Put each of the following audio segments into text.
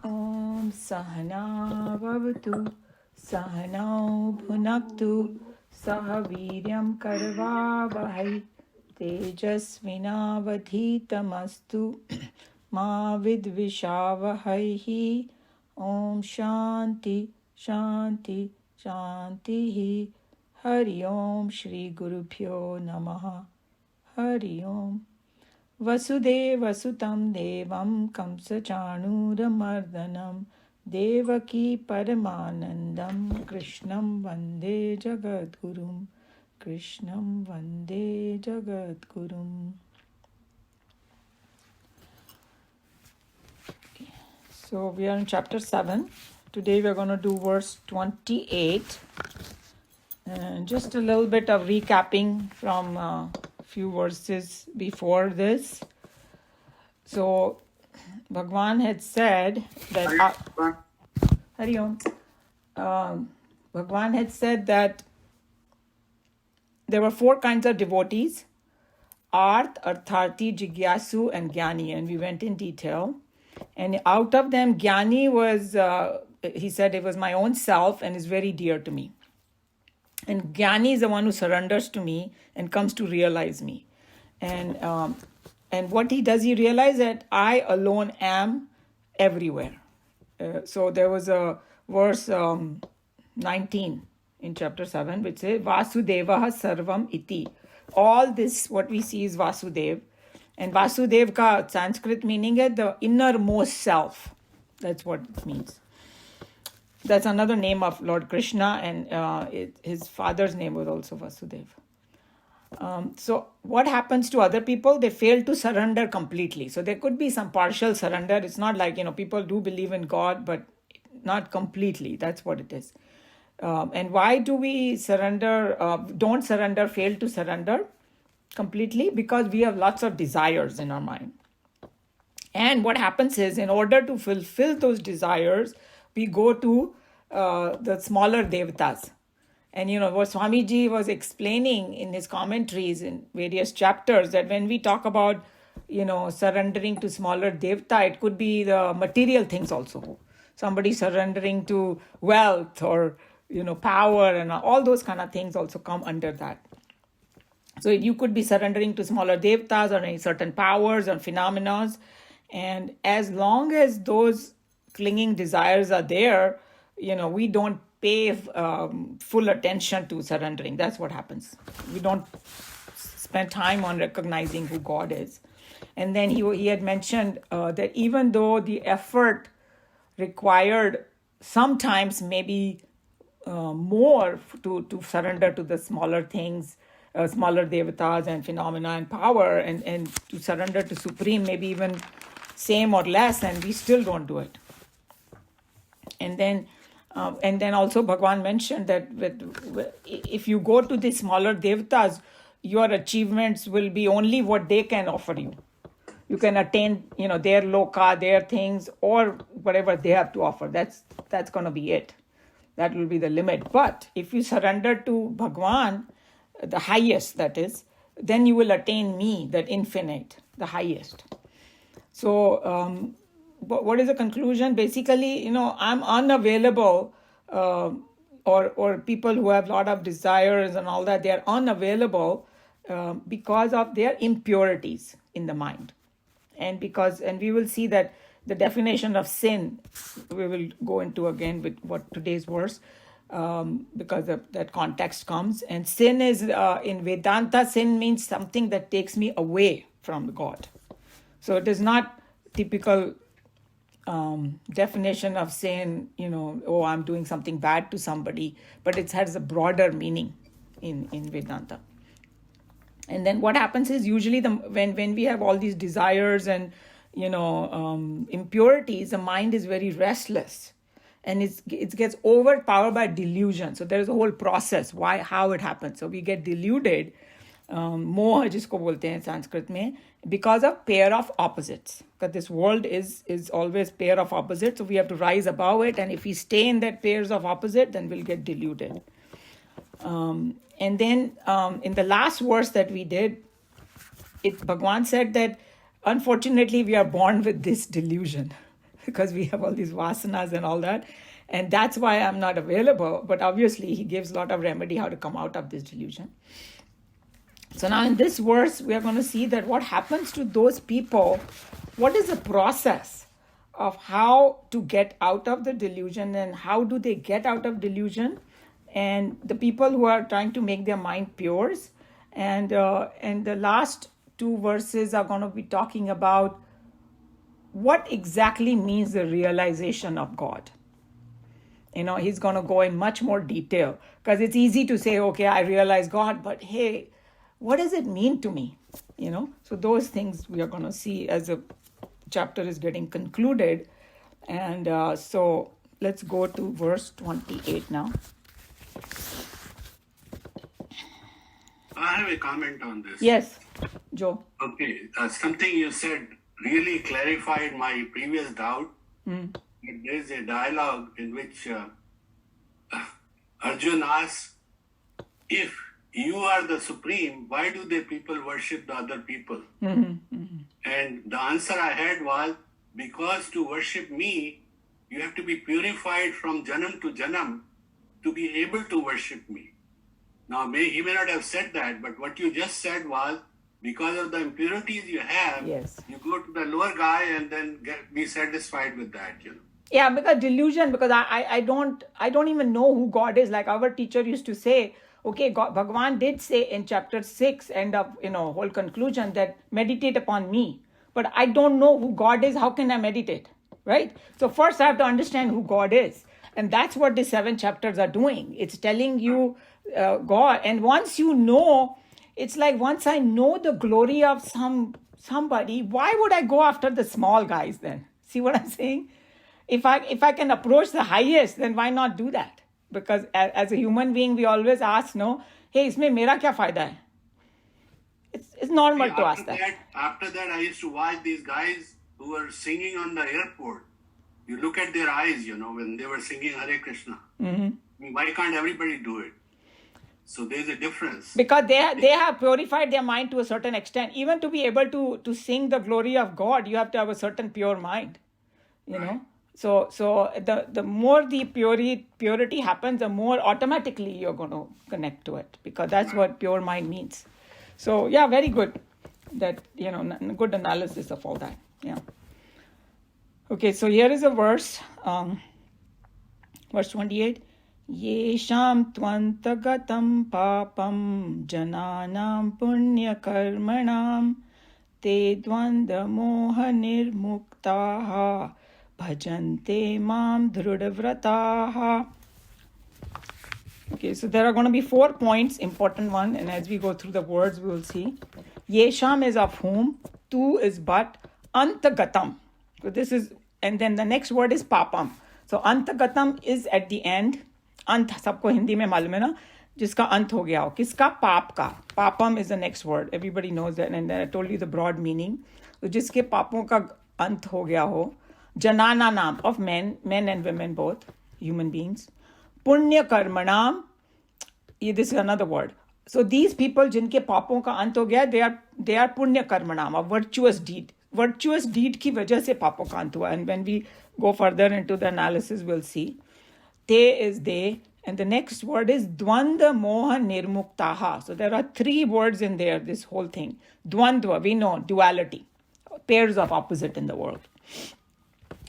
Om Sahana Vavatu Sahanau Bhunaktu Sahaviryam Karvavahai Tejasvinavadhitamastu Ma Vidvishavahai. Om Shanti Shanti Shanti. Hari Om Shri Gurubhyo Namaha. Hari Om. वसुदेवसुतं देवं कंसचाणूरमर्दनं देवकी परमानन्दं कृष्णं वन्दे जगद्गुरुं कृष्णं वन्दे जगद्गुरुम्. So we are in chapter 7. Today we are going to do verse 28. And just a little bit of recapping from few verses before this. So Bhagwan had said that Hari Om. Bhagwan had said that there were 4 kinds of devotees: Arth, Artharthi, Jigyasu, and Jnani, and we went in detail. And out of them, Jnani was, he said, it was my own self and is very dear to me. And Jnani is the one who surrenders to me and comes to realize me. And what he does, he realizes that I alone am everywhere. So there was a verse 19 in chapter 7, which says, Vasudevaha sarvam iti. All this, what we see is Vasudev. And Vasudev ka Sanskrit meaning is the innermost self. That's what it means. That's another name of Lord Krishna, and his father's name was also Vasudeva. So what happens to other people? They fail to surrender completely. So there could be some partial surrender. It's not like, people do believe in God, but not completely. That's what it is. And why do we surrender, don't surrender, fail to surrender completely? Because we have lots of desires in our mind. And what happens is, in order to fulfill those desires, we go to the smaller devatas. And what Swamiji was explaining in his commentaries in various chapters, that when we talk about, surrendering to smaller devata, it could be the material things also. Somebody surrendering to wealth or, power, and all those kind of things also come under that. So you could be surrendering to smaller devatas or any certain powers or phenomena. And as long as those clinging desires are there, we don't pay full attention to surrendering. That's what happens. We don't spend time on recognizing who God is. And then he had mentioned that even though the effort required sometimes maybe more to surrender to the smaller things, smaller devatas and phenomena and power, and to surrender to Supreme, maybe even same or less, and we still don't do it. And then also Bhagwan mentioned that if you go to the smaller devatas, your achievements will be only what they can offer you. You can attain, their loka, their things, or whatever they have to offer. That's going to be it. That will be the limit. But if you surrender to Bhagwan, the highest, that is, then you will attain me, that infinite, the highest. So what is the conclusion? Basically, I'm unavailable, or people who have a lot of desires and all that, they are unavailable because of their impurities in the mind. And we will see that the definition of sin, we will go into again with what today's verse, because that context comes. And sin is, in Vedanta, sin means something that takes me away from God. So it is not typical definition of sin, I'm doing something bad to somebody, but it has a broader meaning in Vedanta. And then what happens is, usually when we have all these desires and impurities, the mind is very restless, and it gets overpowered by delusion. So there's a whole process how it happens. So we get deluded, moha jisko bolte hain Sanskrit mein, because of pair of opposites. Because this world is always pair of opposites, so we have to rise above it. And if we stay in that pairs of opposite, then we'll get deluded. And then in the last verse that we did, Bhagwan said that unfortunately we are born with this delusion. because we have all these vasanas and all that. And that's why I'm not available. But obviously, he gives a lot of remedy how to come out of this delusion. So now in this verse, we are going to see that what happens to those people, what is the process of how to get out of the delusion, and how do they get out of delusion, and the people who are trying to make their mind pure. And the last two verses are going to be talking about what exactly means the realization of God. He's going to go in much more detail, because it's easy to say, okay, I realize God, but hey, what does it mean to me? So those things we are going to see as the chapter is getting concluded. And so let's go to verse 28 now. I have a comment on this. Yes, Joe. Okay, something you said really clarified my previous doubt. There's a dialogue in which Arjun asks, if you are the supreme, why do the people worship the other people? And the answer I had was, because to worship me, you have to be purified from janam to janam to be able to worship me. Now, he may not have said that, but what you just said was, because of the impurities you have, Yes. you go to the lower guy and then be satisfied with that, Yeah, because delusion, because I don't even know who God is. Like our teacher used to say, okay, God, Bhagavan did say in chapter 6, end of, whole conclusion, that meditate upon me. But I don't know who God is. How can I meditate? Right? So first I have to understand who God is. And that's what the 7 chapters are doing. It's telling you God. And once you know, it's like once I know the glory of somebody, why would I go after the small guys then? See what I'm saying? If I can approach the highest, then why not do that? Because as a human being, we always ask, hey, isme mera kya fayda hai? It's normal to ask that. After that, I used to watch these guys who were singing on the airport. You look at their eyes, when they were singing Hare Krishna. I mean, why can't everybody do it? So there's a difference. Because they have purified their mind to a certain extent. Even to be able to sing the glory of God, you have to have a certain pure mind. You know? So the more the purity happens, the more automatically you're going to connect to it, because that's what pure mind means. So yeah, very good. That, good analysis of all that. Yeah. Okay, so here is a verse, verse 28. Yesham tvantagatam papam jananam punya karmanam te dvanda moha nirmuktaha bhajante mam dhrudvrataha. Okay, so there are going to be 4 points, important one, and as we go through the words, we will see. Yesham is of whom, tu is but, antagatam. So this is, and then the next word is papam. So antagatam is at the end. Ant sabko Hindi mein malum hai na, jiska ant ho gaya ho. Kiska? Paap ka. Papam is the next word. Everybody knows that, and then I told you the broad meaning. So jiske papon ka ant ho gaya ho. Janana naam, of men and women both, human beings. Punya karmanam, this is another word. So these people jinke papon ka ant ho gaya, they are punya karmanam, a virtuous deed. Virtuous deed ki wajah se papon ka ant hua. And when we go further into the analysis, we'll see. Te is they, and the next word is dvanda moha nirmuktaha. So there are 3 words in there, this whole thing. Dvandva, we know, duality, pairs of opposite in the world.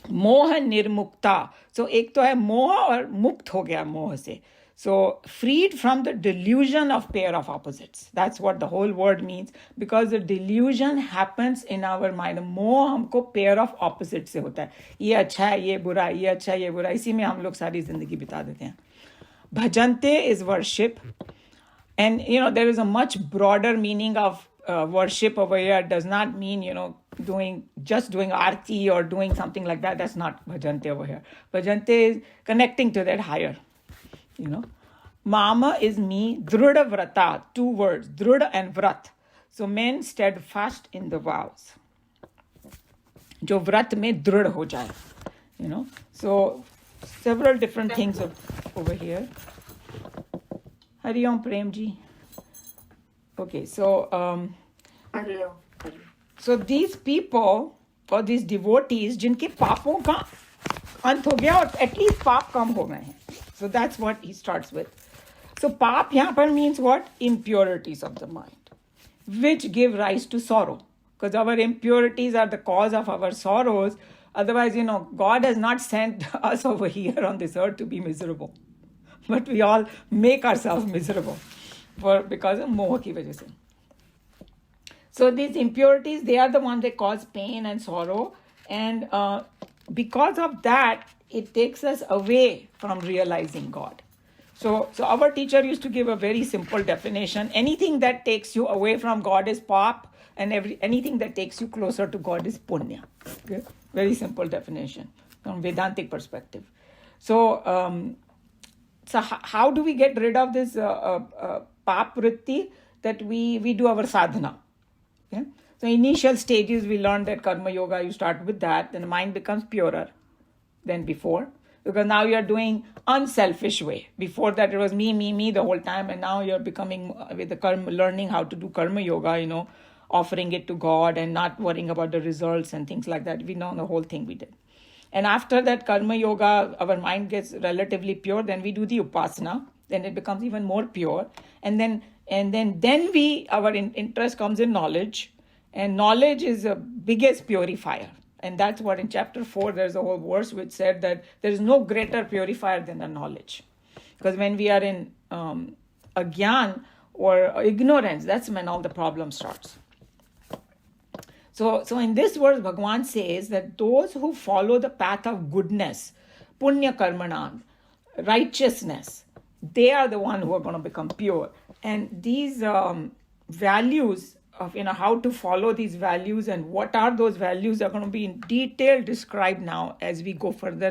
Moha nirmukta. So ek to hai moha or mukt ho gaya moha se. So freed from the delusion of pair of opposites. That's what the whole word means, because the delusion happens in our mind. मोह हमको pair of opposites से होता है. ये अच्छा है, ये बुरा, ये अच्छा है, ये बुरा. इसी में हम लोग सारी जिंदगी बिता देते हैं. Bhajante is worship. And, there is a much broader meaning of worship over here. It does not mean, doing arti or doing something like that. That's not bhajante over here. Bhajante is connecting to that higher. Mama is me, drudha vrata, 2 words, drudha and vrat. So men steadfast in the vows. Jo vrat mein drudha ho jaye. So several different things over here. Hari Om Prem ji. Okay, so so these people, for these devotees जिनके पापों का अंत हो गया और at least पाप कम हो गए हैं. So that's what he starts with. So पाप यहाँ पर means what? Impurities of the mind, which give rise to sorrow. Because our impurities are the cause of our sorrows. Otherwise, God has not sent us over here on this earth to be miserable. But we all make ourselves miserable because of moha ki wajah se. So these impurities, they are the ones that cause pain and sorrow. And because of that, it takes us away from realizing God. So our teacher used to give a very simple definition. Anything that takes you away from God is pap, and anything that takes you closer to God is punya. Okay? Very simple definition from Vedantic perspective. So how do we get rid of this pap vritti? That we do our sadhana. Okay? So initial stages, we learned that karma yoga, you start with that, then the mind becomes purer than before. Because now you're doing unselfish way. Before that, it was me the whole time. And now you're becoming, with the karma, learning how to do karma yoga, offering it to God and not worrying about the results and things like that. We know the whole thing we did. And after that karma yoga, our mind gets relatively pure. Then we do the upasana. Then it becomes even more pure. And then our interest comes in knowledge. And knowledge is the biggest purifier. And that's what in chapter 4, there's a whole verse which said that there is no greater purifier than the knowledge. Because when we are in agyan or ignorance, that's when all the problem starts. So in this verse, Bhagavan says that those who follow the path of goodness, punya karmanam, righteousness, they are the one who are going to become pure. And these values of how to follow these values and what are those values are going to be in detail described now as we go further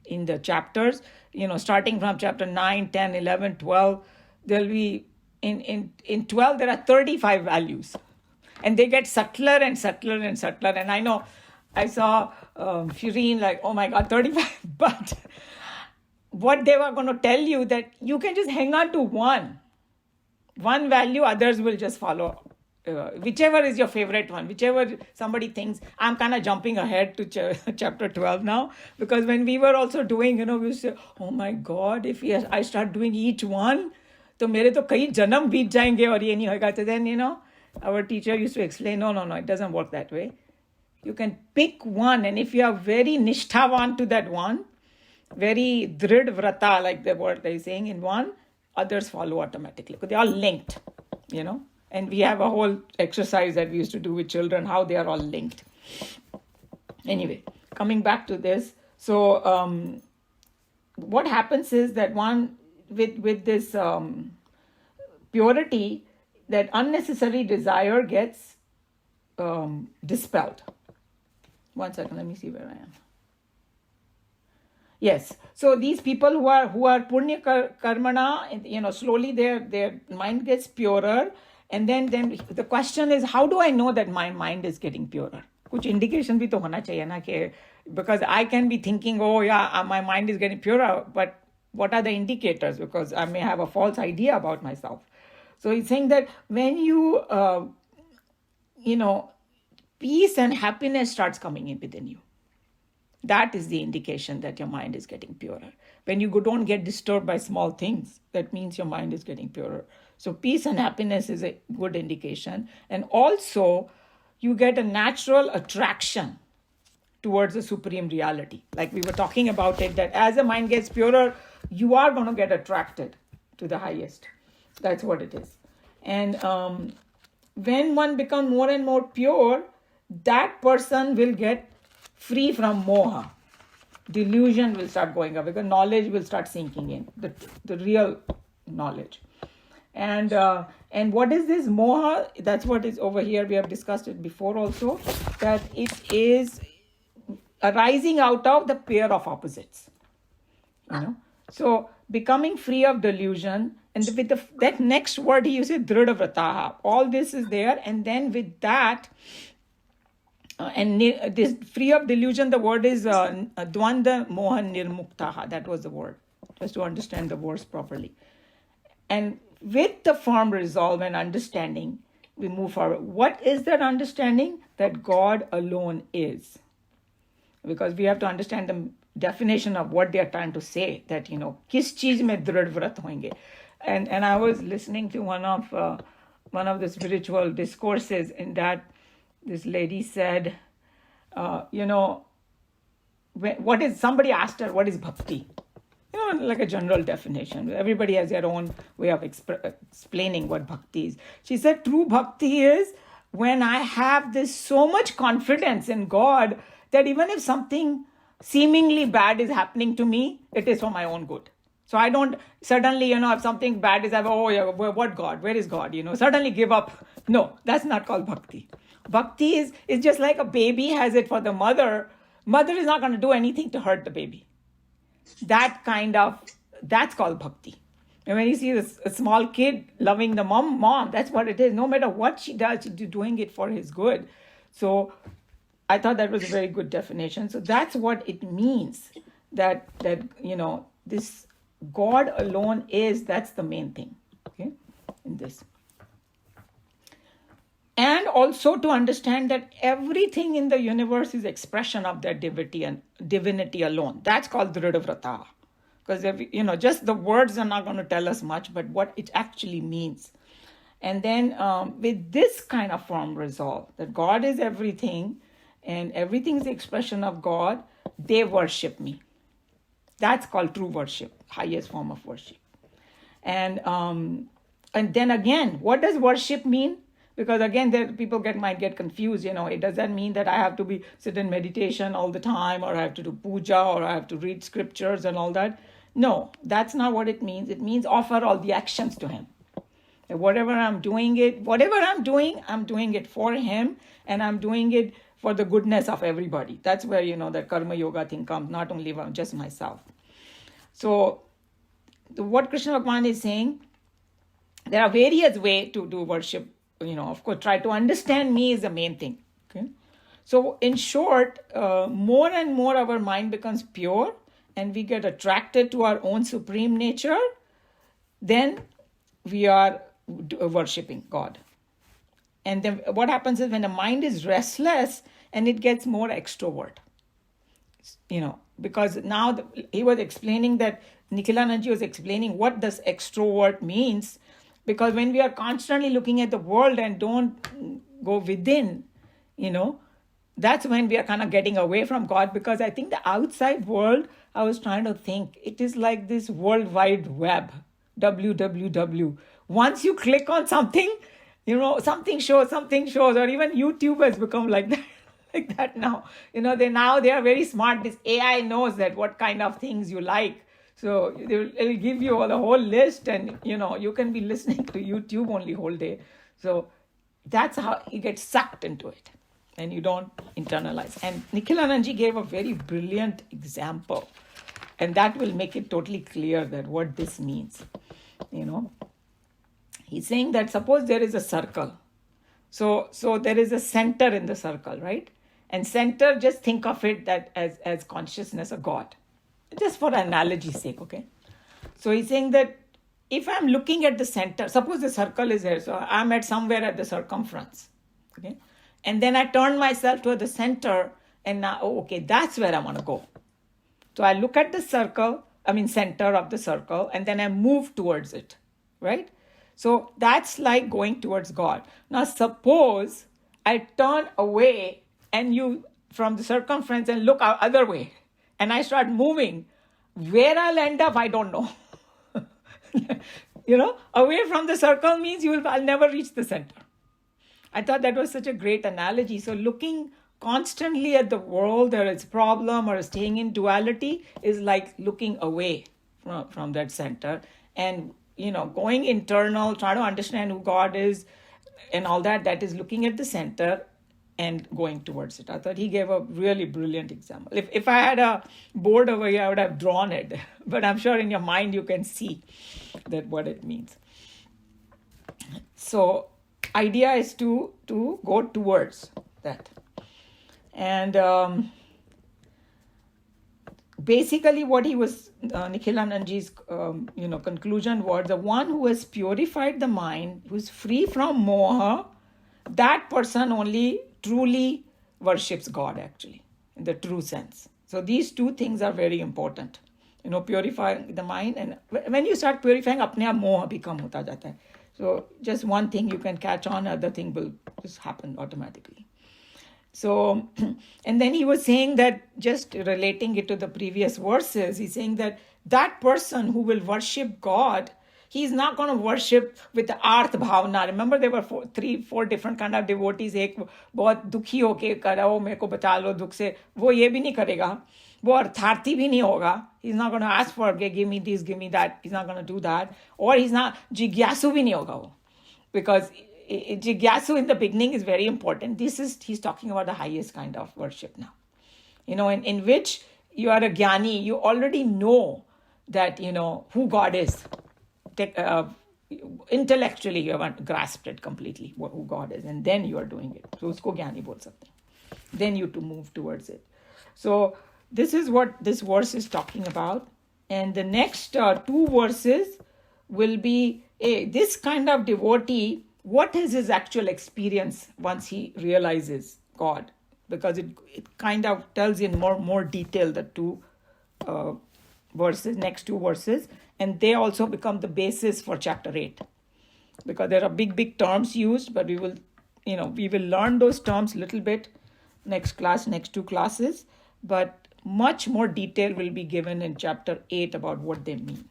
in the chapters. Starting from chapter 9, 10, 11, 12, there'll be in 12 there are 35 values, and they get subtler and subtler and subtler. And I know I saw Shireen like, oh my God, 35, but what they were going to tell you that you can just hang on to one value, others will just follow. Whichever is your favorite one, whichever somebody thinks. I'm kind of jumping ahead to chapter 12 now, because when we were also doing, we used to say, oh my God, if I start doing each one, तो मेरे तो कई जन्म बीत जाएंगे और ये नहीं होगा. So then, our teacher used to explain, no, it doesn't work that way. You can pick one, and if you are very nishthavan to that one, very drid vrata, like the word they're saying in one, others follow automatically, because they're all linked, And we have a whole exercise that we used to do with children, how they are all linked. Anyway, coming back to this. So what happens is that one, with this purity, that unnecessary desire gets dispelled. 1 second, let me see where I am. Yes. So these people who are punya karmana, slowly their mind gets purer. And then the question is, how do I know that my mind is getting purer? Kuch indication bhi to hona chahiye na ke, because I can be thinking, oh yeah, my mind is getting purer, but what are the indicators? Because I may have a false idea about myself. So he's saying that when you, peace and happiness starts coming in within you. That is the indication that your mind is getting purer. When you don't get disturbed by small things, that means your mind is getting purer. So peace and happiness is a good indication. And also, you get a natural attraction towards the supreme reality. Like we were talking about it, that as the mind gets purer, you are going to get attracted to the highest. That's what it is. And when one becomes more and more pure, that person will get free from moha. Delusion will start going away, because knowledge will start sinking in, the real knowledge. And what is this moha? That's what is over here. We have discussed it before also, that it is arising out of the pair of opposites. So becoming free of delusion, and with that next word he uses, dhrida vrataha. All this is there, and then with that, and this free of delusion, the word is dvanda mohan nirmuktaha. That was the word, just to understand the words properly. And with the firm resolve and understanding, we move forward. What is that understanding? that God alone is. Because we have to understand the definition of what they are trying to say, that, kis cheez mein drid vrat hoenge. And I was listening to one of the spiritual discourses in that this lady said, somebody asked her, what is bhakti? Like a general definition. Everybody has their own way of explaining what bhakti is. She said, true bhakti is when I have this so much confidence in God that even if something seemingly bad is happening to me, it is for my own good. So I don't suddenly, if something bad is happening, oh yeah, what God? Where is God? Suddenly give up. No, that's not called bhakti. Bhakti is just like a baby has it for the mother. Mother is not going to do anything to hurt the baby. That's called bhakti. And when you see a small kid loving the mom, that's what it is. No matter what she does, she's doing it for his good. So I thought that was a very good definition. So that's what it means, that this God alone is, that's the main thing, okay, in this. And also to understand that everything in the universe is expression of that divinity alone. That's called Dridhavrata. Because, just the words are not going to tell us much, but what it actually means. And then with this kind of firm resolve, that God is everything, and everything is the expression of God, they worship me. That's called true worship, highest form of worship. And then again, what does worship mean? Because again, people might get confused. It doesn't mean that I have to sit in meditation all the time, or I have to do puja, or I have to read scriptures and all that. No, that's not what it means. It means offer all the actions to Him. Whatever I'm doing I'm doing it for Him, and I'm doing it for the goodness of everybody. That's where, that karma yoga thing comes, not only just myself. So what Krishna Bhagavan is saying, there are various ways to do worship. Of course, try to understand me is the main thing. Okay. So in short, more and more our mind becomes pure and we get attracted to our own supreme nature, then we are worshipping God. And then what happens is when the mind is restless and it gets more extrovert, because now he was explaining that, Nikhilananji was explaining what does extrovert means, because when we are constantly looking at the world and don't go within, that's when we are kind of getting away from God. Because I think the outside world, I was trying to think, it is like this World Wide Web, www. Once you click on something, something shows, or even YouTube has become like that. Like that now. They are very smart. This AI knows that what kind of things you like. So it'll give you the whole list, and you can be listening to YouTube only whole day. So that's how you get sucked into it and you don't internalize. And Nikhilananji gave a very brilliant example, and that will make it totally clear that what this means. He's saying that suppose there is a circle. So there is a center in the circle, right? And center, just think of it that as consciousness of God. Just for analogy's sake, okay? So he's saying that if I'm looking at the center, suppose the circle is here, so I'm at somewhere at the circumference, okay? And then I turn myself to the center, and now, okay, that's where I want to go. So I look at the center of the circle, and then I move towards it, right? So that's like going towards God. Now suppose I turn away and you from the circumference and look other way, and I start moving, where I'll end up, I don't know. Away from the circle means I'll never reach the center. I thought that was such a great analogy. So looking constantly at the world or its problem or staying in duality is like looking away from that center, and going internal, trying to understand who God is and all that is looking at the center and going towards it. I thought he gave a really brilliant example. If I had a board over here, I would have drawn it. But I'm sure in your mind you can see that what it means. So idea is to go towards that. And basically what he was, Nikhilananji's, conclusion was, the one who has purified the mind, who is free from moha, that person only truly worships God, actually, in the true sense. So these two things are very important. Purifying the mind, and when you start purifying, apne aap moh bhi kam hota jata hai. So just one thing you can catch on, other thing will just happen automatically. So, and then he was saying that, just relating it to the previous verses, he's saying that person who will worship God, he's not going to worship with the arth bhavna. Remember, there were 4 different kind of devotees. एक बहुत दुखी होके करो मेरे को बचा लो दुख से, वो ये भी नहीं करेगा, वो अर्थार्थी भी नहीं होगा. He's not going to ask for, give me this, give me that. He's not going to do that. Or he's not, jigyasu भी नहीं होगा वो. Because jigyasu in the beginning is very important. He's talking about the highest kind of worship now. In which you are a jnani, you already know that, who God is. Intellectually, you haven't grasped it completely, who God is. And then you are doing it. So, usko jnani bol sakte hain. Then you to move towards it. So, this is what this verse is talking about. And the next 2 verses will be this kind of devotee, what is his actual experience once he realizes God? Because it kind of tells in more detail the 2 verses, next 2 verses, and they also become the basis for chapter 8. Because there are big terms used, but we will learn those terms a little bit next 2 classes, but much more detail will be given in chapter 8 about what they mean.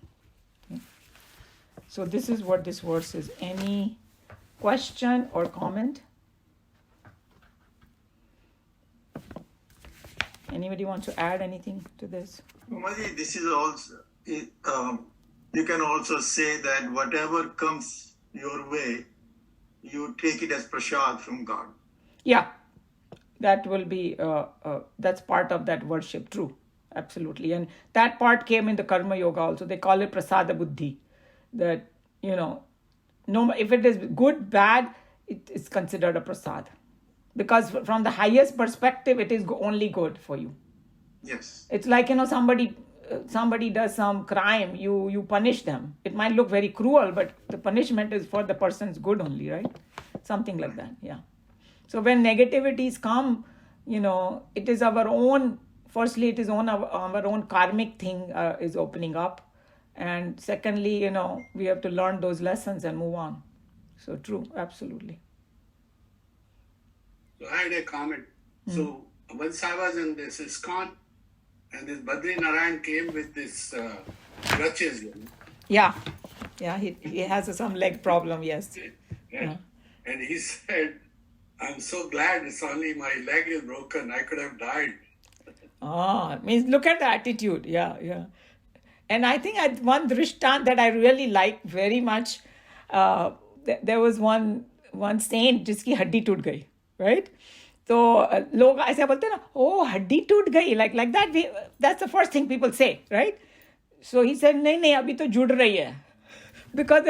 So this is what this verse is. Any question or comment? Anybody wants to add anything to this? Umaji, this is also, you can also say that whatever comes your way, you take it as prasad from God. Yeah, that will be, that's part of that worship, true, absolutely. And that part came in the Karma Yoga also. They call it prasada buddhi. That, no, if it is good, bad, it is considered a prasad. Because from the highest perspective, it is only good for you. Yes. It's like, somebody does some crime, you punish them. It might look very cruel, but the punishment is for the person's good only, right? Something like that, yeah. So when negativities come, it is our own, firstly, it is our own karmic thing is opening up. And secondly, we have to learn those lessons and move on. So true, absolutely. So I had a comment. So once I was in this ISKCON, and this Badri Narayan came with this crutches. Yeah, he has some leg problem, yes. And he said, I'm so glad it's only my leg is broken. I could have died. Means look at the attitude. Yeah. And I think one drishtant that I really like very much, there was one saint जिसकी हड्डी टूट गई, right? तो लोग ऐसे बोलते हैं ना, oh, हड्डी टूट गई, like that. That's the first thing people say, right? So he said, नहीं, अभी तो जुड़ रही है. Because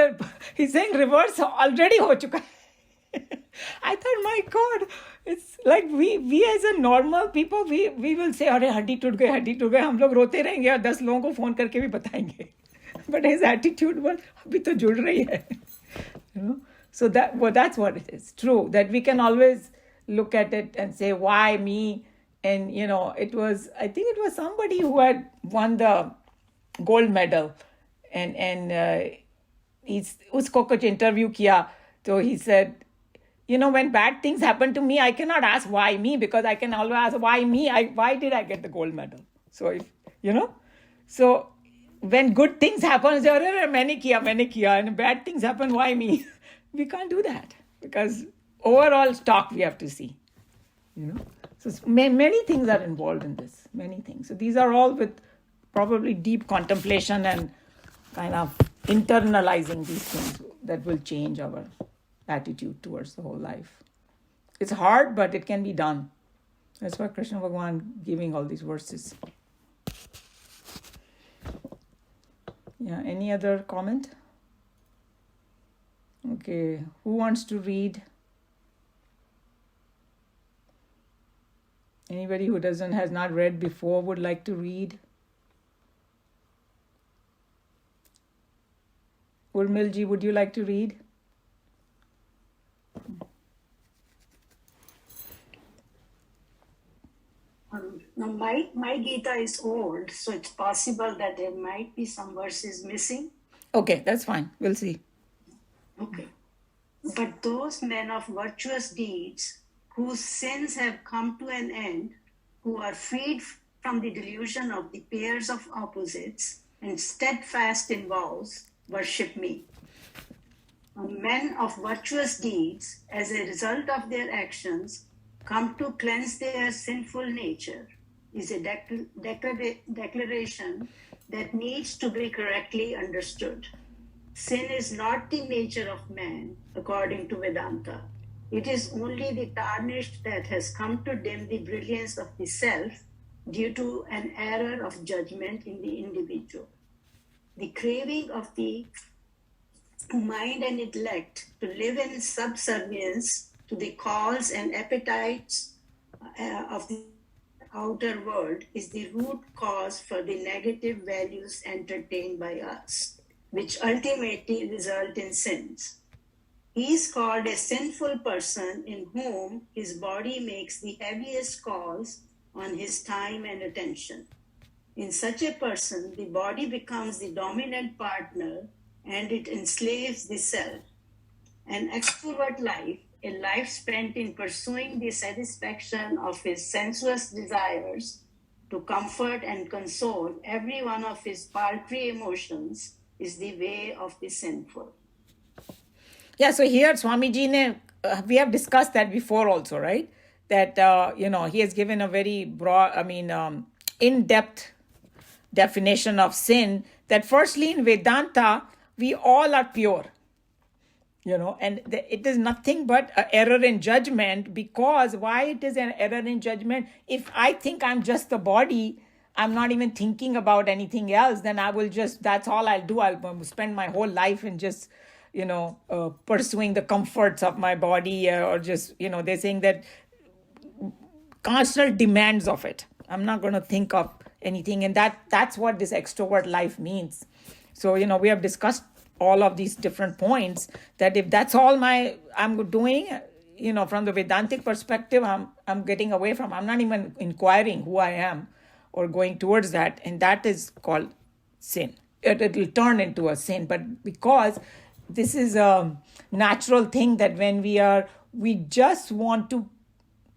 he's saying reverse already हो चुका है. I thought, my God, it's like we as a normal people, we will say, अरे हड्डी टूट गई, हम लोग रोते रहेंगे और 10 लोगों को फोन करके भी बताएंगे. But his attitude was, अभी तो जुड़ रही है. So that's what it is. True, that we can always look at it and say, why me? And, I think it was somebody who had won the gold medal. And usko kuch interview kiya. So he said, when bad things happen to me, I cannot ask why me, because I can always ask why me? Why did I get the gold medal? So, so when good things happen, say, maine kiya, and bad things happen, why me? We can't do that, because overall stock we have to see, So many things are involved in this, many things. So these are all with probably deep contemplation and kind of internalizing these things that will change our attitude towards the whole life. It's hard, but it can be done. That's why Krishna Bhagavan giving all these verses. Yeah, any other comment? Okay, who wants to read? Anybody who has not read before would like to read? Urmilji, would you like to read? Now my Gita is old, so it's possible that there might be some verses missing. Okay, that's fine. We'll see. Okay. But those men of virtuous deeds, whose sins have come to an end, who are freed from the delusion of the pairs of opposites and steadfast in vows, worship me. Men of virtuous deeds, as a result of their actions, come to cleanse their sinful nature, is a declaration that needs to be correctly understood. Sin is not the nature of man, according to Vedanta. It is only the tarnish that has come to dim the brilliance of the self due to an error of judgment in the individual. The craving of the mind and intellect to live in subservience to the calls and appetites of the outer world is the root cause for the negative values entertained by us, which ultimately result in sins. He is called a sinful person in whom his body makes the heaviest calls on his time and attention. In such a person, the body becomes the dominant partner and it enslaves the self. An extrovert life, a life spent in pursuing the satisfaction of his sensuous desires to comfort and console every one of his paltry emotions, is the way of the sinful. Yeah, so here Swamiji we have discussed that before also, right? That, he has given a very broad, in-depth definition of sin, that firstly in Vedanta, we all are pure, and it is nothing but an error in judgment. Because why it is an error in judgment? If I think I'm just the body, I'm not even thinking about anything else, then I will just, that's all I'll do. I'll spend my whole life in just, pursuing the comforts of my body, or just, they're saying that constant demands of it. I'm not going to think of anything. And that's what this extrovert life means. So, we have discussed all of these different points, that if that's all I'm doing, from the Vedantic perspective, I'm getting away from, I'm not even inquiring who I am or going towards that. And that is called sin. It will turn into a sin. But because this is a natural thing, that when we just want to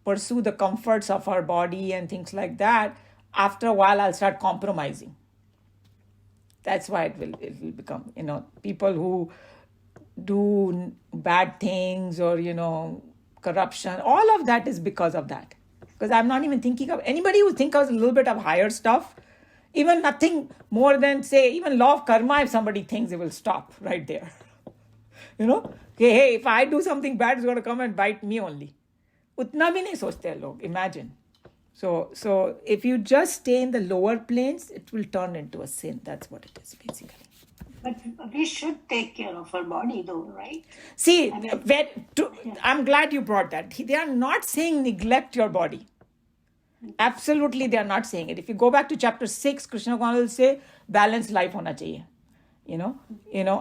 pursue the comforts of our body and things like that, after a while I'll start compromising. That's why it will become, people who do bad things, or, corruption, all of that is because of that. Because I'm not even thinking of anybody who thinks of a little bit of higher stuff, even nothing more than, say, even law of karma, if somebody thinks, it will stop right there. Hey, if I do something bad, it's going to come and bite me only. Utna bhi nahi sochte hai log, imagine. So if you just stay in the lower planes, it will turn into a sin. That's what it is, basically. But we should take care of our body, though, right? See, I'm glad you brought that. They are not saying neglect your body. Absolutely, they are not saying it. If you go back to chapter 6, Krishna will say, balanced life hona chahiye.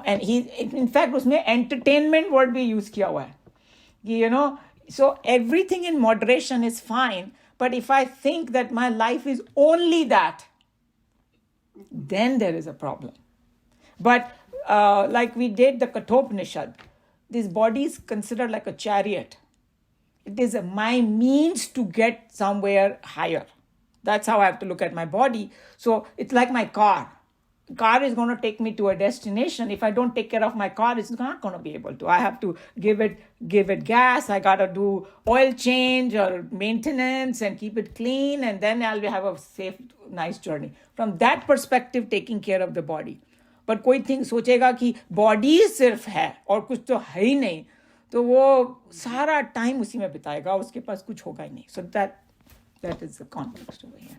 And in fact, usme entertainment word bhi use kiya hua hai. So everything in moderation is fine. But if I think that my life is only that, then there is a problem. But like we did the Kathopanishad, this body is considered like a chariot. It is my means to get somewhere higher. That's how I have to look at my body. So it's like my car. Car is going to take me to a destination. If I don't take care of my car, it's not going to be able to. I have to give it gas. I got to do oil change or maintenance and keep it clean. And then I'll have a safe, nice journey. From that perspective, taking care of the body. But कोई think सोचेगा कि body सिर्फ है और कुछ तो है ही नहीं, तो वो सारा टाइम उसी में बिताएगा, उसके पास कुछ होगा ही नहीं. So that is the context over here.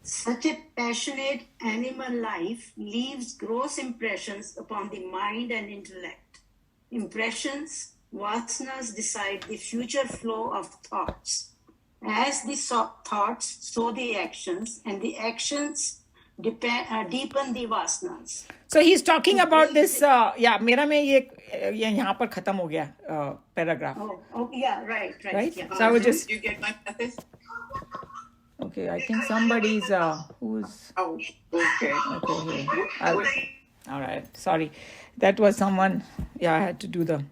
Such a passionate animal life leaves gross impressions upon the mind and intellect. Impressions, vasanas, decide the future flow of thoughts. As the thoughts, so the actions, and the actions deepen the vasanas. So he's talking To about break this. the- Yeah, मेरा में ये यहाँ पर खत्म हो गया paragraph. Oh, yeah, right. Right? Yeah. So I would just. Did you get my message? Okay, I think somebody's who's. Oh, okay. Okay, here. All right. Sorry, that was someone. Yeah, I had to do the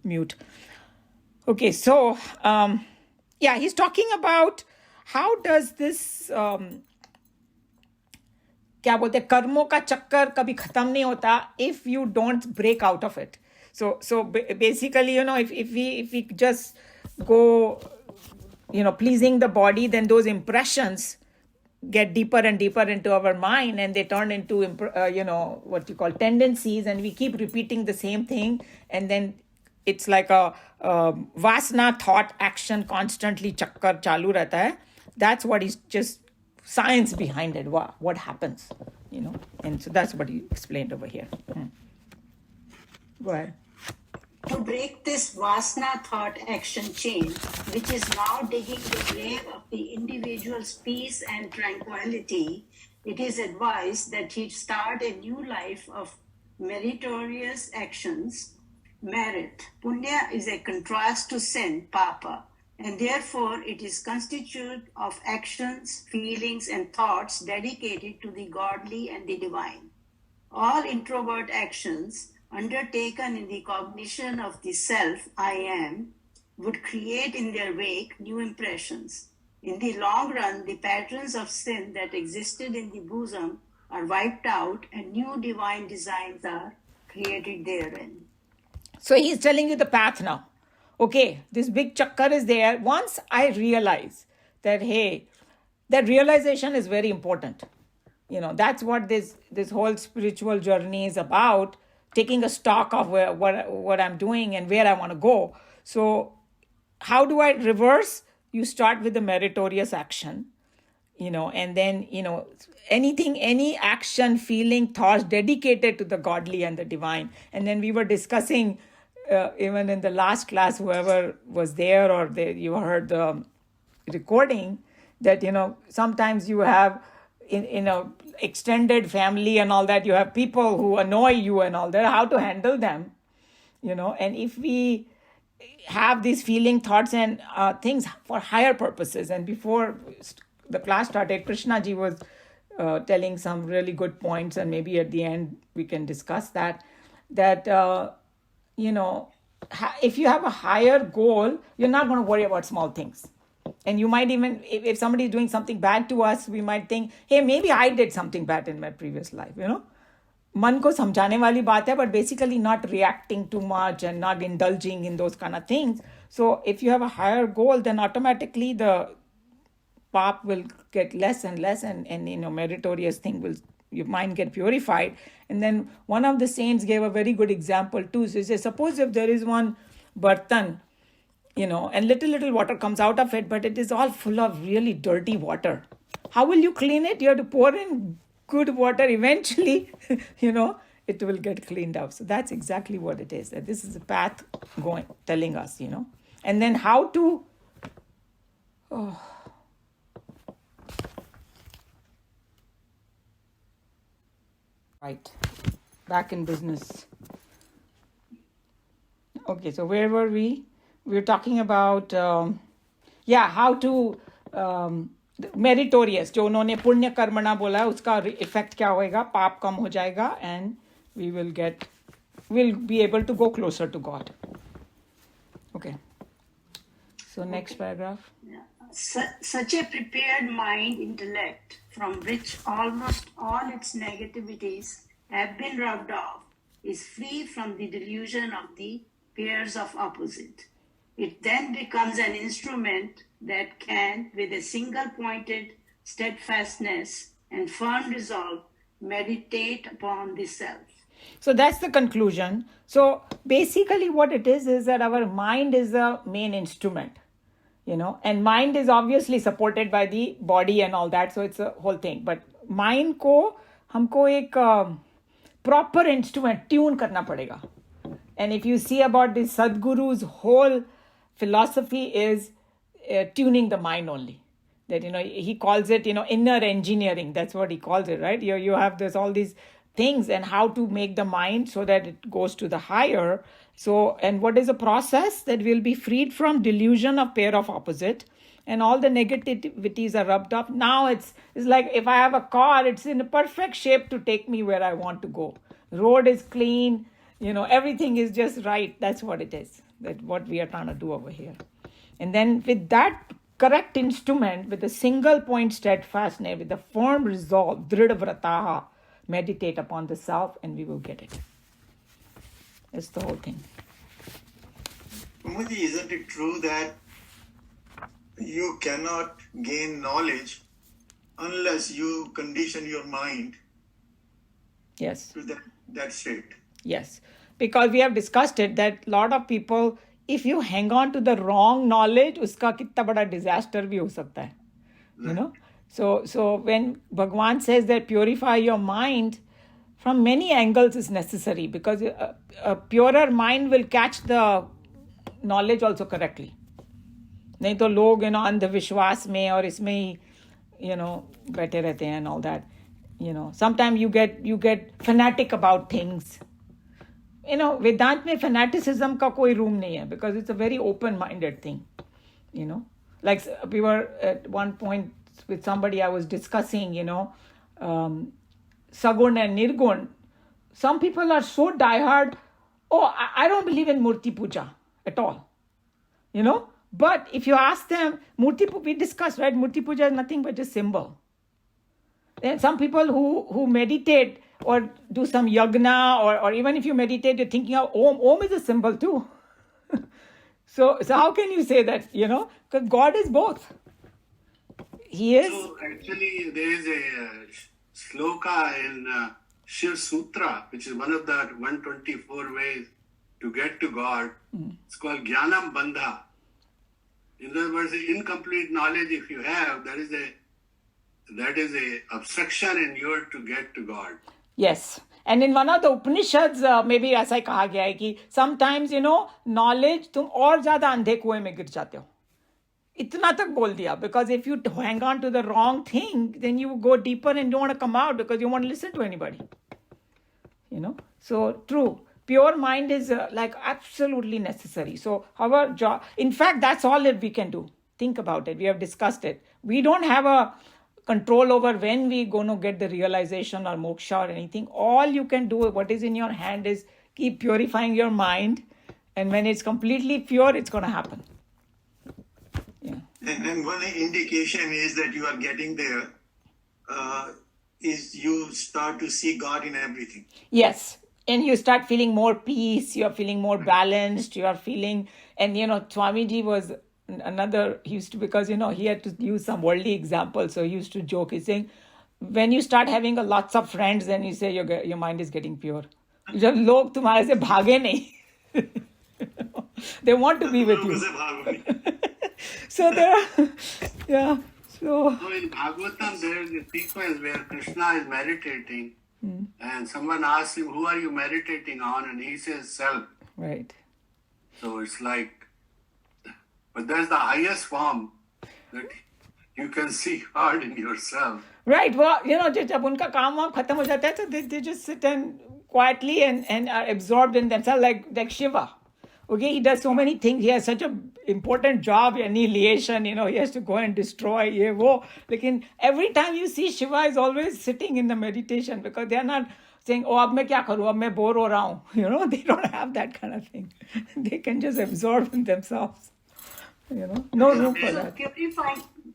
mute. Okay, so yeah, he's talking about how does this क्या बोलते हैं कर्मों का चक्कर कभी खत्म नहीं होता if you don't break out of it. So basically, if we just go, pleasing the body, then those impressions get deeper and deeper into our mind, and they turn into what you call tendencies, and we keep repeating the same thing, and then it's like a vasana thought action constantly chakkar chalu rehta hai. That's what is just science behind it, what happens, and so that's what he explained over here. Go ahead. To break this vasana thought action chain, which is now digging the grave of the individual's peace and tranquility, it is advised that he start a new life of meritorious actions. Merit. Punya is a contrast to sin, papa, and therefore it is constituted of actions, feelings, and thoughts dedicated to the godly and the divine. All introvert actions undertaken in the cognition of the self, I am, would create in their wake new impressions. In the long run, the patterns of sin that existed in the bosom are wiped out and new divine designs are created therein. So he's telling you the path now. Okay, this big chakkar is there. Once I realize that, hey, that realization is very important. That's what this whole spiritual journey is about, taking a stock of what I'm doing and where I want to go. So how do I reverse? You start with the meritorious action, and then, any action, feeling, thoughts dedicated to the godly and the divine. And then we were discussing, even in the last class, whoever was there or you heard the recording, that, sometimes you have in a extended family and all that, you have people who annoy you and all that, how to handle them, and if we have these feeling, thoughts, and things for higher purposes. And before the class started, Krishna ji was telling some really good points, and maybe at the end we can discuss that if you have a higher goal, you're not going to worry about small things. And you might even, if somebody is doing something bad to us, we might think, hey, maybe I did something bad in my previous life, मन को समझाने वाली बात है, but basically not reacting too much and not indulging in those kind of things. So if you have a higher goal, then automatically the pap will get less and less, and meritorious thing will, your mind get purified. And then one of the saints gave a very good example too. So he says, suppose if there is one bartan, and little water comes out of it, but it is all full of really dirty water. How will you clean it? You have to pour in good water. Eventually, it will get cleaned up. So that's exactly what it is. That this is the path telling us, And then how to... Right. Back in business. Okay, so where were we? We were talking about, how to... meritorious, जो उन्होंने पुण्य कर्मणा बोला है, उसका effect क्या होएगा, पाप कम हो जाएगा, and we'll be able to go closer to God. Okay. So next paragraph. Such a prepared mind intellect, from which almost all its negativities have been rubbed off, is free from the delusion of the pairs of opposite. It then becomes an instrument that can, with a single-pointed steadfastness and firm resolve, meditate upon the self. So that's the conclusion. So basically what it is that our mind is the main instrument, and mind is obviously supported by the body and all that. So it's a whole thing. But mind ko humko ek proper instrument tune karna padega. And if you see about the Sadhguru's whole philosophy is tuning the mind only. that, he calls it, inner engineering. That's what he calls it, right? You have this all these things and how to make the mind so that it goes to the higher. So, and what is a process that will be freed from delusion of pair of opposite, and all the negativities are rubbed off. Now it's like if I have a car, it's in a perfect shape to take me where I want to go. Road is clean, everything is just right. That's what it is. That's what we are trying to do over here. And then with that correct instrument, with a single point steadfastness, with a firm resolve, dhrida vrataha, meditate upon the self and we will get it. That's the whole thing. Prabhuji, isn't it true that you cannot gain knowledge unless you condition your mind Yes. to that state? Yes. Because we have discussed it that a lot of people, if you hang on to the wrong knowledge, uska kitta bada disaster bhi ho sakta hai. So when Bhagwan says that purify your mind, from many angles is necessary, because a purer mind will catch the knowledge also correctly. नहीं तो लोग अंधविश्वास में और इसमें ही बैठे रहते हैं and all that. Sometimes you get fanatic about things. Vedant में fanaticism का कोई room नहीं है, because it's a very open-minded thing. Like we were at one point with somebody, I was discussing, Sagun and Nirgun. Some people are so diehard, I don't believe in Murti Puja at all. But if you ask them, we discussed, right? Murti Puja is nothing but a symbol. Then some people who meditate or do some yagna, or even if you meditate, you're thinking of Om. Om is a symbol too. So how can you say that, Because God is both. He is. So actually, there is a Shloka in Shiv Sutra, which is one of the 124 ways to get to God. It's called Jnanam Bandha. In other words, incomplete knowledge, if you have, that is a obstruction in you to get to God. Yes. And in one of the Upanishads, maybe ऐसा ही कहा गया है कि sometimes, knowledge तुम और ज़्यादा अंधे कुएं में गिर जाते हो. इतना तक बोल दिया, because if you hang on to the wrong thing, then you go deeper and don't want to come out because you won't listen to anybody. So true. Pure mind is like absolutely necessary. So in fact, that's all that we can do. Think about it. We have discussed it. We don't have a control over when we're going to get the realization or moksha or anything. All you can do, what is in your hand, is keep purifying your mind. And when it's completely pure, it's going to happen. Yeah. And one indication is that you are getting there, is you start to see God in everything. Yes. And you start feeling more peace, you're feeling more balanced, you are feeling, and Swamiji was another, he used to, because he had to use some worldly example, so he used to joke, he's saying, when you start having lots of friends, then you say your mind is getting pure. जब लोग तुम्हारे से भागे नहीं, they want to be with you. So there are, yeah. So in Bhagavatam, there is a sequence where Krishna is meditating. And someone asks him, who are you meditating on? And he says, self. Right. So it's like, but that's the highest form that you can see God in yourself. Right. Well, जब उनका काम वाम खत्म हो जाता है, so they just sit and quietly and are absorbed in themselves like Shiva. Okay, he does so many things. He has such an important job, annihilation, he has to go and destroy, ye wo. Like every time you see Shiva is always sitting in the meditation, because they are not saying, ab main kya karu, ab main bore ho raha hu. They don't have that kind of thing. They can just absorb in themselves. No room for that.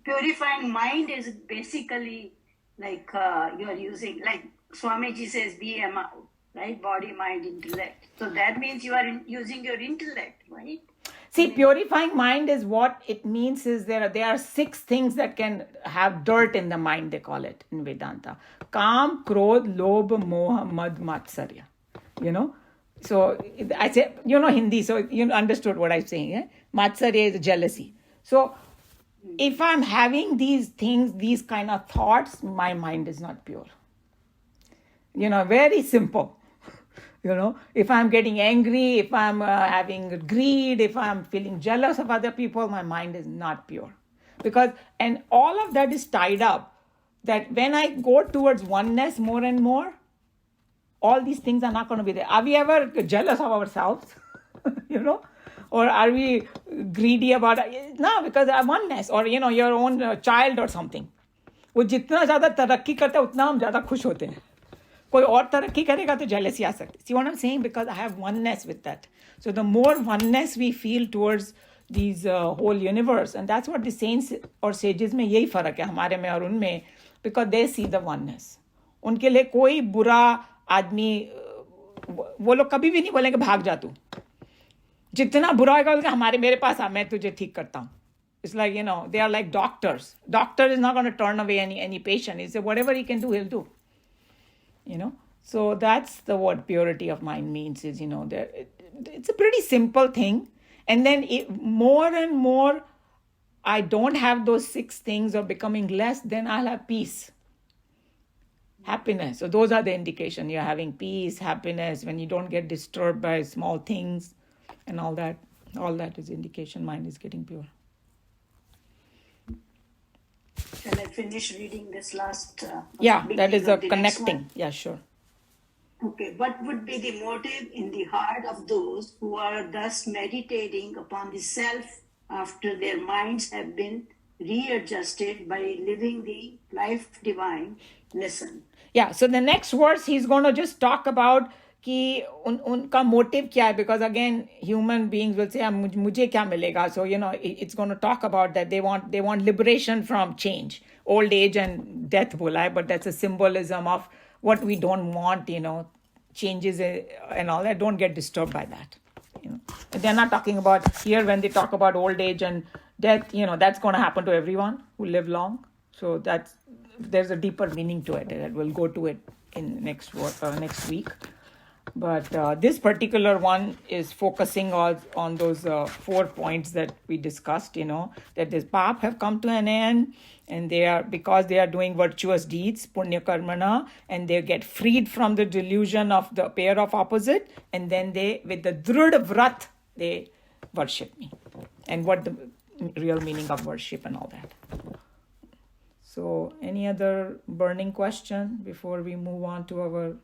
Purifying mind is basically like you're using, like Swamiji says, BMI. Right? Body, mind, intellect. So that means you are using your intellect, right? See, purifying mind is what it means is there are 6 things that can have dirt in the mind, they call it in Vedanta. Kam, Krodh, Lobh, Moha, Mad, Matsarya. So I say, Hindi, so you understood what I'm saying. Eh? Matsarya is jealousy. So if I'm having these things, these kind of thoughts, my mind is not pure. Very simple. If I'm getting angry, if I'm having greed, if I'm feeling jealous of other people, my mind is not pure. Because, and all of that is tied up, that when I go towards oneness more and more, all these things are not going to be there. Are we ever jealous of ourselves? You know? Or are we greedy about it? No, because I have oneness, or you know, your own child or something. वो जितना ज़्यादा तरक्की करता है उतना हम ज़्यादा खुश होते हैं. कोई और तरक्की करेगा तो jealousy आ सकती. See what I'm saying? Because I have oneness with that. So the more oneness we feel towards these whole universe, and that's what the saints or sages में यही फर्क है हमारे में और उनमें, because they see the oneness. उनके लिए कोई बुरा आदमी, वो लोग कभी भी नहीं बोलेंगे भाग जा तू. जितना बुरा होगा बोलेंगे हमारे मेरे पास आ, मैं तुझे ठीक करता हूँ. It's like, you know, they are like doctors. Doctor is not going to turn away any patient. He said whatever he can do, he'll do. You know, so that's the what purity of mind means is, you know, it's a pretty simple thing. And then more and more I don't have those 6 things or becoming less, then I'll have peace, happiness. So those are the indication. You're having peace, happiness, when you don't get disturbed by small things and all that. All that is indication mind is getting pure. Shall I finish reading this last? Yeah, that is a the next connecting. one? Yeah, sure. Okay, what would be the motive in the heart of those who are thus meditating upon the self after their minds have been readjusted by living the life divine? Listen. Yeah, so the next verse he's going to just talk about कि उनका motive क्या है, because again human beings will say मुझे क्या मिलेगा. So you know, it's going to talk about that they want liberation from change, old age and death बोला है, but that's a symbolism of what we don't want, you know, changes and all that. Don't get disturbed by that. You know, they're not talking about here when they talk about old age and death, you know, that's going to happen to everyone who live long. So there's a deeper meaning to it, and we'll go to it in next week. But this particular one is focusing on those 4 points that we discussed, you know, that this path have come to an end, and because they are doing virtuous deeds, punya karmana, and they get freed from the delusion of the pair of opposite, and then they, with the dhrud vrat, they worship me. And what the real meaning of worship and all that. So any other burning question before we move on to our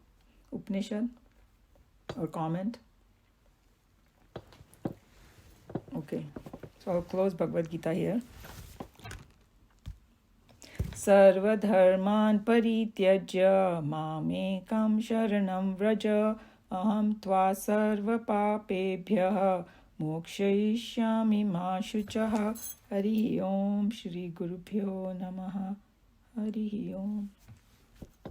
Upanishad? Or comment? Okay, so I'll close Bhagavad Gita here. Sarva dharman parityajya mamekam sharanam vraja aham tva sarva papebhyah mokshayishyami ma shuchah. Hari Om Shri Gurubhyo Namaha. Hari Om.